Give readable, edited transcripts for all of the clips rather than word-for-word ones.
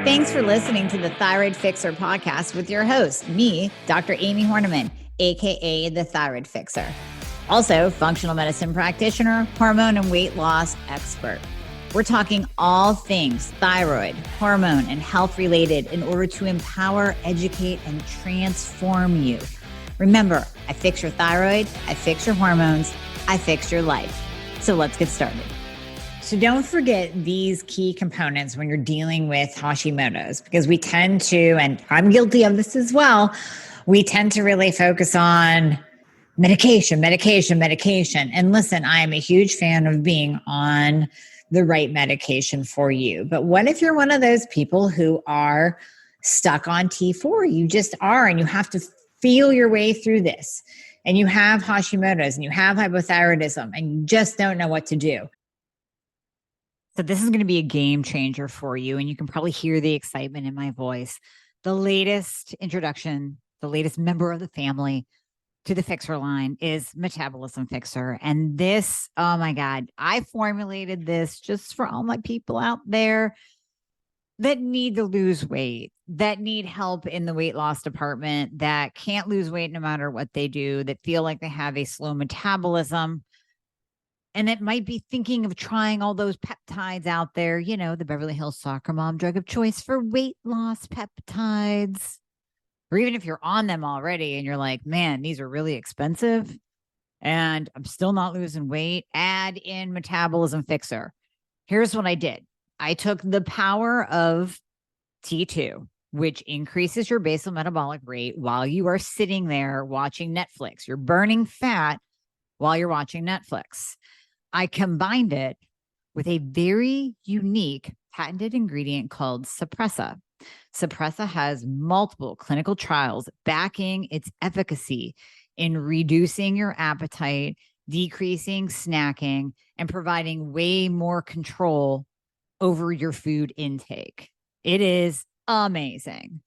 Thanks for listening to the Thyroid Fixxr podcast with your host, me, Dr. Amie Hornaman, aka the Thyroid Fixxr. Also, functional medicine practitioner, hormone and weight loss expert. We're talking all things thyroid, hormone, and health related in order to empower, educate, and transform you. Remember, I fix your thyroid, I fix your hormones, I fix your life. So let's get started. So don't forget these key components when you're dealing with Hashimoto's, because we tend to, and I'm guilty of this as well, we tend to really focus on medication. And listen, I am a huge fan of being on the right medication for you. But what if you're one of those people who are stuck on T4? You just are, and you have to feel your way through this. And you have Hashimoto's and you have hypothyroidism and you just don't know what to do. So this is going to be a game changer for you. And you can probably hear the excitement in my voice. The latest introduction, the latest member of the family to the Fixxr line is Metabolism Fixxr. And this, oh my God, I formulated this just for all my people out there that need to lose weight, that need help in the weight loss department, that can't lose weight no matter what they do, that feel like they have a slow metabolism, and that might be thinking of trying all those peptides out there, you know, the Beverly Hills soccer mom drug of choice for weight loss peptides. Or even if you're on them already and you're like, man, these are really expensive and I'm still not losing weight, add in Metabolism Fixxr. Here's what I did. I took the power of T2, which increases your basal metabolic rate while you are sitting there watching Netflix. You're burning fat while you're watching Netflix. I combined it with a very unique patented ingredient called Suppressa. Suppressa has multiple clinical trials backing its efficacy in reducing your appetite, decreasing snacking, and providing way more control over your food intake. It is amazing.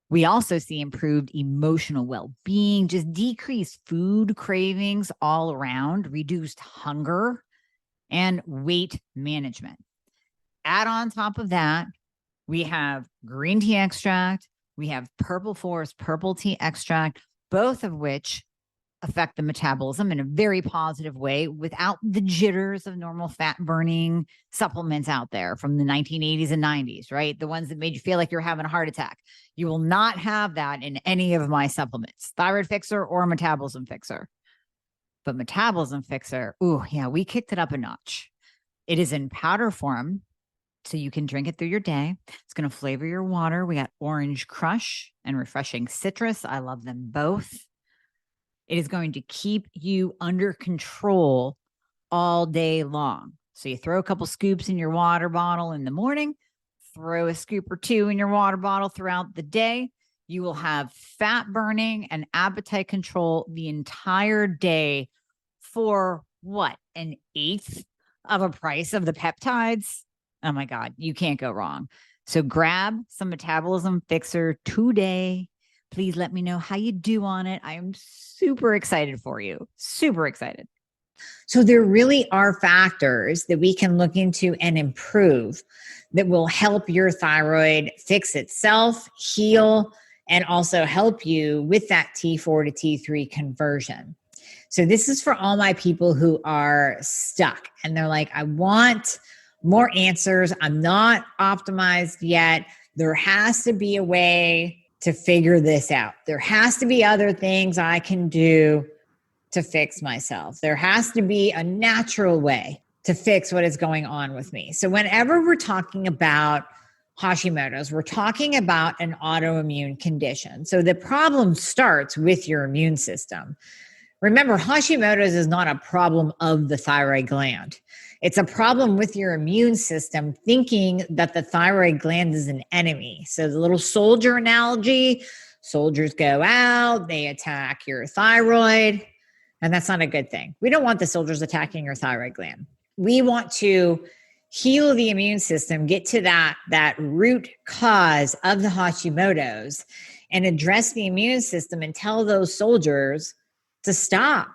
We also see improved emotional well-being, just decreased food cravings all around, reduced hunger, and weight management. Add on top of that, we have green tea extract, we have purple forest purple tea extract, both of which affect the metabolism in a very positive way without the jitters of normal fat burning supplements out there from the 1980s and 90s, right? The ones that made you feel like you're having a heart attack. You will not have that in any of my supplements, Thyroid Fixxr or Metabolism Fixxr. But Metabolism Fixxr, ooh, yeah, we kicked it up a notch. It is in powder form, so you can drink it through your day. It's going to flavor your water. We got orange crush and refreshing citrus. I love them both. It is going to keep you under control all day long. So you throw a couple scoops in your water bottle in the morning, throw a scoop or two in your water bottle throughout the day. You will have fat burning and appetite control the entire day for what? An eighth of a price of the peptides? Oh my God, you can't go wrong. So grab some Metabolism Fixxr today. Please let me know how you do on it. I am super excited for you. Super excited. So there really are factors that we can look into and improve that will help your thyroid fix itself, heal, and also help you with that T4 to T3 conversion. So this is for all my people who are stuck and they're like, I want more answers. I'm not optimized yet. There has to be a way to figure this out. There has to be other things I can do to fix myself. There has to be a natural way to fix what is going on with me. So whenever we're talking about Hashimoto's, we're talking about an autoimmune condition. So the problem starts with your immune system. Remember, Hashimoto's is not a problem of the thyroid gland. It's a problem with your immune system thinking that the thyroid gland is an enemy. So the little soldier analogy, soldiers go out, they attack your thyroid, and that's not a good thing. We don't want the soldiers attacking your thyroid gland. We want to heal the immune system, get to that root cause of the Hashimoto's and address the immune system and tell those soldiers to stop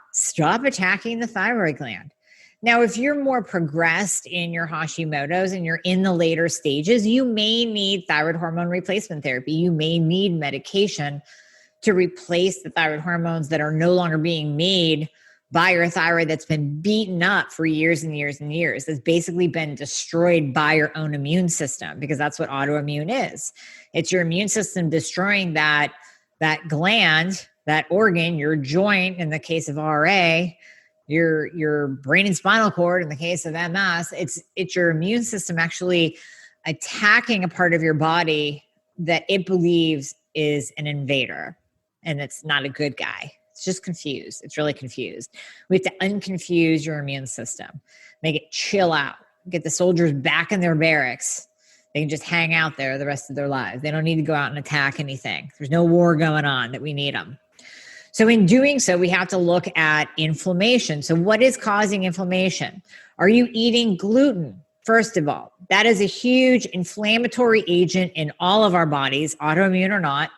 attacking the thyroid gland. Now, if you're more progressed in your Hashimoto's and you're in the later stages, you may need thyroid hormone replacement therapy. You may need medication to replace the thyroid hormones that are no longer being made by your thyroid, that's been beaten up for years and years and years. That's basically been destroyed by your own immune system, because that's what autoimmune is. It's your immune system destroying that gland, that organ, your joint in the case of RA, your brain and spinal cord in the case of MS. It's your immune system actually attacking a part of your body that it believes is an invader, and it's not a good guy. It's just confused. It's really confused. We have to unconfuse your immune system, make it chill out, get the soldiers back in their barracks. They can just hang out there the rest of their lives. They don't need to go out and attack anything. There's no war going on that we need them. So in doing so, we have to look at inflammation. So what is causing inflammation? Are you eating gluten? First of all, that is a huge inflammatory agent in all of our bodies, autoimmune or not.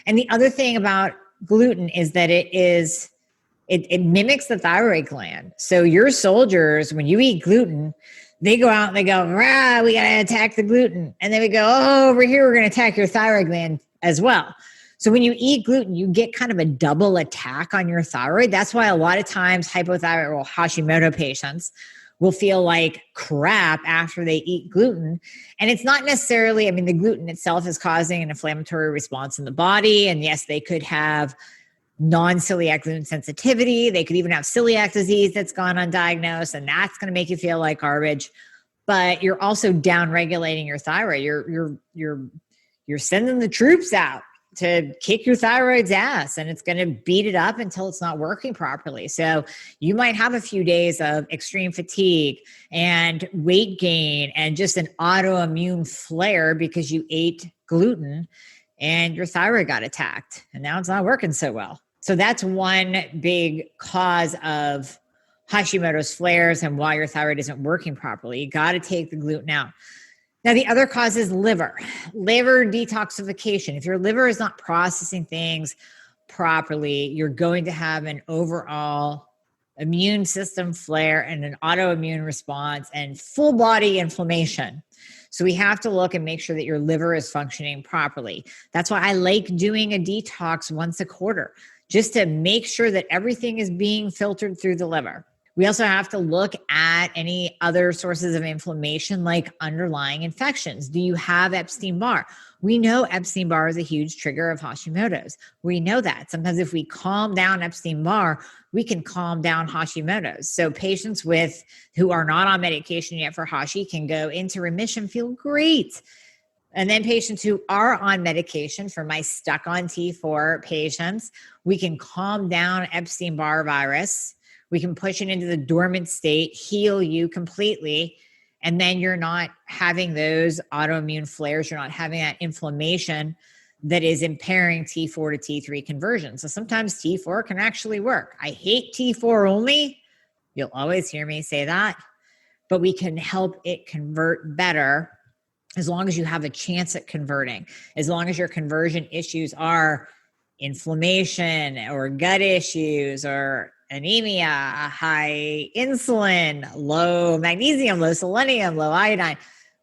And the other thing about gluten is that it mimics the thyroid gland. So your soldiers, when you eat gluten, they go out and they go, rah, we got to attack the gluten. And then we go, oh, over here, we're going to attack your thyroid gland as well. So when you eat gluten, you get kind of a double attack on your thyroid. That's why a lot of times hypothyroid or Hashimoto patients will feel like crap after they eat gluten. And it's not necessarily, the gluten itself is causing an inflammatory response in the body. And yes, they could have non-celiac gluten sensitivity. They could even have celiac disease that's gone undiagnosed, and that's going to make you feel like garbage. But you're also down-regulating your thyroid. You're sending the troops out to kick your thyroid's ass, and it's going to beat it up until it's not working properly. So you might have a few days of extreme fatigue and weight gain and just an autoimmune flare because you ate gluten and your thyroid got attacked, and now it's not working so well. So that's one big cause of Hashimoto's flares and why your thyroid isn't working properly. You got to take the gluten out. Now, the other cause is liver detoxification. If your liver is not processing things properly, you're going to have an overall immune system flare and an autoimmune response and full body inflammation. So we have to look and make sure that your liver is functioning properly. That's why I like doing a detox once a quarter, just to make sure that everything is being filtered through the liver. We also have to look at any other sources of inflammation like underlying infections. Do you have Epstein-Barr? We know Epstein-Barr is a huge trigger of Hashimoto's. We know that. Sometimes if we calm down Epstein-Barr, we can calm down Hashimoto's. So patients who are not on medication yet for Hashi can go into remission, feel great. And then patients who are on medication, for my stuck on T4 patients, we can calm down Epstein-Barr virus. We can push it into the dormant state, heal you completely, and then you're not having those autoimmune flares. You're not having that inflammation that is impairing T4 to T3 conversion. So sometimes T4 can actually work. I hate T4 only. You'll always hear me say that, but we can help it convert better as long as you have a chance at converting, as long as your conversion issues are inflammation or gut issues or anemia, high insulin, low magnesium, low selenium, low iodine.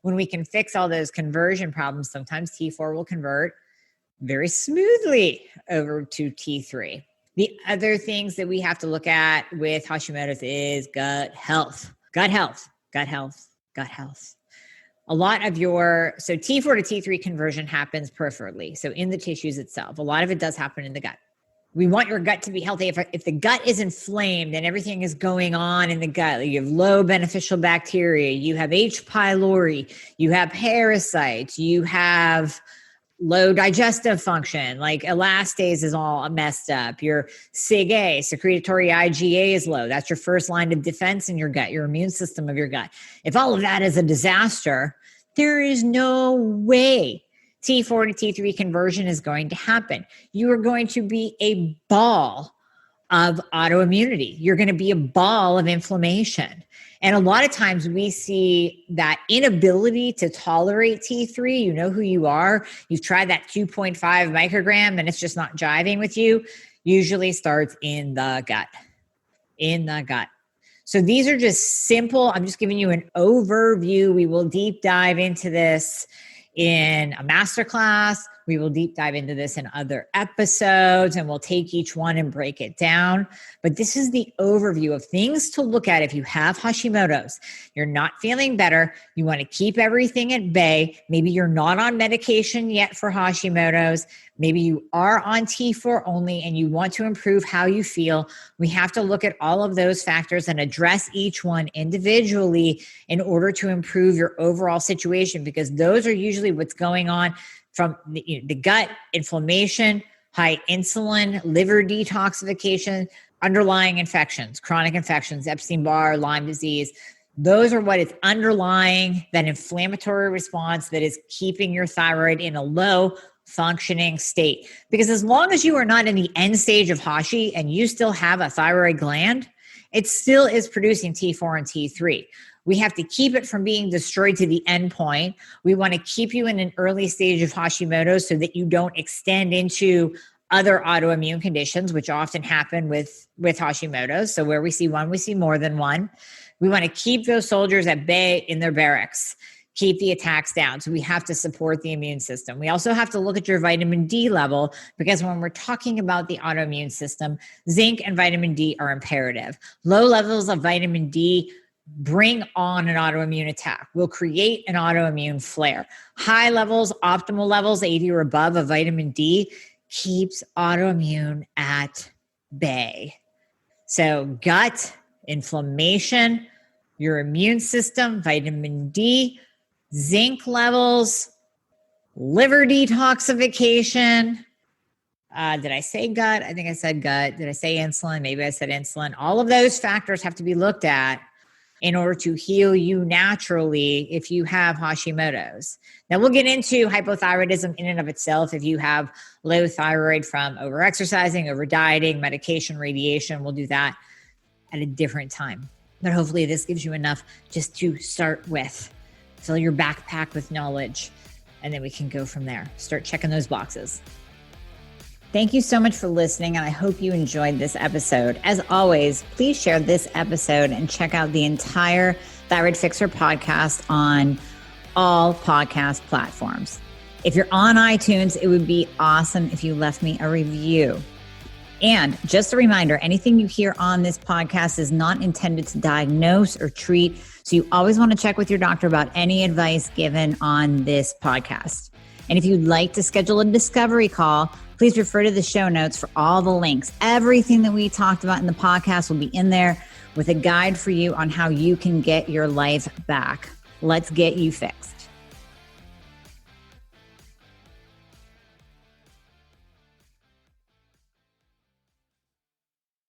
When we can fix all those conversion problems, sometimes T4 will convert very smoothly over to T3. The other things that we have to look at with Hashimoto's is gut health. A lot of so T4 to T3 conversion happens peripherally, so in the tissues itself. A lot of it does happen in the gut. We want your gut to be healthy. If the gut is inflamed and everything is going on in the gut, like you have low beneficial bacteria, you have H. pylori, you have parasites, you have low digestive function, like elastase is all messed up. Your SIG-A, secretory IgA, is low. That's your first line of defense in your gut, your immune system of your gut. If all of that is a disaster, there is no way T4 to T3 conversion is going to happen. You are going to be a ball of autoimmunity. You're going to be a ball of inflammation. And a lot of times we see that inability to tolerate T3. You know who you are. You've tried that 2.5 microgram and it's just not jiving with you. Usually starts in the gut. So these are just simple. I'm just giving you an overview. We will deep dive into this in a masterclass. We will deep dive into this in other episodes, and we'll take each one and break it down. But this is the overview of things to look at if you have Hashimoto's. You're not feeling better. You want to keep everything at bay. Maybe you're not on medication yet for Hashimoto's. Maybe you are on T4 only and you want to improve how you feel. We have to look at all of those factors and address each one individually in order to improve your overall situation, because those are usually what's going on from the gut, inflammation, high insulin, liver detoxification, underlying infections, chronic infections, Epstein-Barr, Lyme disease. Those are what is underlying that inflammatory response that is keeping your thyroid in a low functioning state. Because as long as you are not in the end stage of Hashi and you still have a thyroid gland, it still is producing T4 and T3. We have to keep it from being destroyed to the end point. We want to keep you in an early stage of Hashimoto's so that you don't extend into other autoimmune conditions, which often happen with Hashimoto's. So where we see one, we see more than one. We want to keep those soldiers at bay in their barracks, keep the attacks down. So we have to support the immune system. We also have to look at your vitamin D level, because when we're talking about the autoimmune system, zinc and vitamin D are imperative. Low levels of vitamin D bring on an autoimmune attack, will create an autoimmune flare. High levels, optimal levels, 80 or above of vitamin D keeps autoimmune at bay. So gut, inflammation, your immune system, vitamin D, zinc levels, liver detoxification. Did I say gut? I think I said gut. Did I say insulin? Maybe I said insulin. All of those factors have to be looked at in order to heal you naturally if you have Hashimoto's. Now we'll get into hypothyroidism in and of itself. If you have low thyroid from overexercising, over dieting, medication, radiation, we'll do that at a different time. But hopefully this gives you enough just to start with. Fill your backpack with knowledge, and then we can go from there. Start checking those boxes. Thank you so much for listening, and I hope you enjoyed this episode. As always, please share this episode and check out the entire Thyroid Fixxr podcast on all podcast platforms. If you're on iTunes, it would be awesome if you left me a review. And just a reminder, anything you hear on this podcast is not intended to diagnose or treat, so you always want to check with your doctor about any advice given on this podcast. And if you'd like to schedule a discovery call, please refer to the show notes for all the links. Everything that we talked about in the podcast will be in there with a guide for you on how you can get your life back. Let's get you fixed.